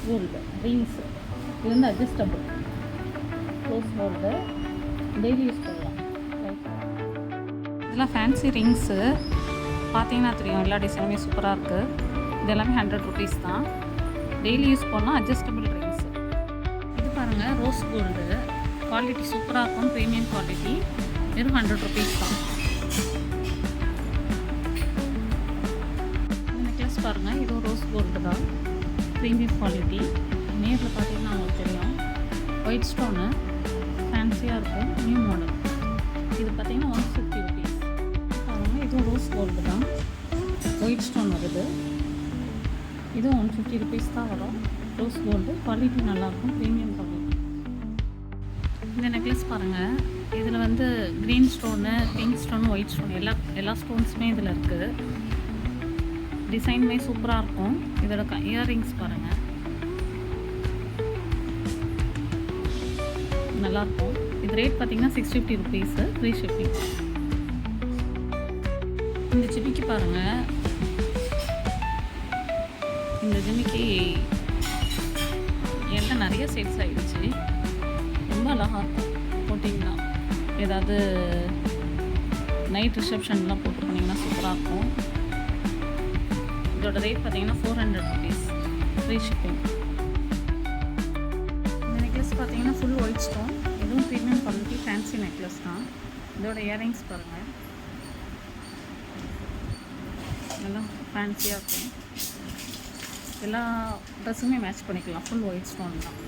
Gold rings. இது வந்து adjustable close gold, daily use பண்ணலாம். இதெல்லாம் ஃபேன்சி ரிங்ஸு. பார்த்தீங்கன்னா தெரியும், எல்லா டிசைனுமே சூப்பராக இருக்குது. இது எல்லாமே 100 rupees தான். டெய்லி யூஸ் பண்ணலாம், அட்ஜஸ்டபிள் ரிங்ஸு. இது பாருங்கள், ரோஸ் கோல்டு. குவாலிட்டி சூப்பராக இருக்கும், ப்ரீமியம் குவாலிட்டி. வெறும் 100 rupees தான். இந்த நெக்லஸ் பாருங்கள், இதுவும் ரோஸ் கோல்டு தான், ப்ரீமியம் குவாலிட்டி. நேரில் பார்த்தீங்கன்னா உங்களுக்கு தெரியும். ஒயிட் ஸ்டோனு, ஃபேன்சியாக இருக்கும், நியூ மாடல். இது பார்த்தீங்கன்னா 150 rupees. பாருங்கள், இதுவும் ரோஸ் கோல்டு தான், ஒயிட் ஸ்டோன் வருது. இதுவும் 150 rupees தான் வரும். ரோஸ் கோல்டு, குவாலிட்டி நல்லாயிருக்கும், ப்ரீமியம் குவாலிட்டி. இந்த நெக்லஸ் பாருங்கள், இதில் வந்து green stone, pink stone, white stone எல்லா ஸ்டோன்ஸுமே இதில் இருக்குது. டிசைனுமே சூப்பராக இருக்கும். இதோட இயர்ரிங்ஸ் பாருங்கள், நல்லாயிருக்கும். இது ரேட் பார்த்திங்கன்னா 650 rupees, ஃப்ரீ ஷிப்பிங். இந்த ஜிமிக்கி பாருங்கள், இந்த ஜிமிக்கி எல்லாம் நிறைய சேல்ஸ் ஆகிடுச்சு. ரொம்ப அழகாக இருக்கும். போட்டிங்கன்னா ஏதாவது நைட் ரிசப்ஷன்லாம் போட்டு போனீங்கன்னா சூப்பராக இருக்கும். இதோட ரேட் பார்த்தீங்கன்னா 400 rupees, ஃப்ரீ ஷிப்பிங். இந்த நெக்லஸ் பார்த்தீங்கன்னா ஃபுல் ஒயிட் ஸ்டோன். இதுவும் ப்ரீமியம் குவாலிட்டி, ஃபேன்சி நெக்லஸ் தான். இதோட இயரிங்ஸ் பாருங்கள், நல்லா ஃபேன்சியாக இருக்கும். எல்லா ட்ரெஸ்ஸுமே மேட்ச் பண்ணிக்கலாம். ஃபுல் ஒயிட் ஸ்டோன் தான்.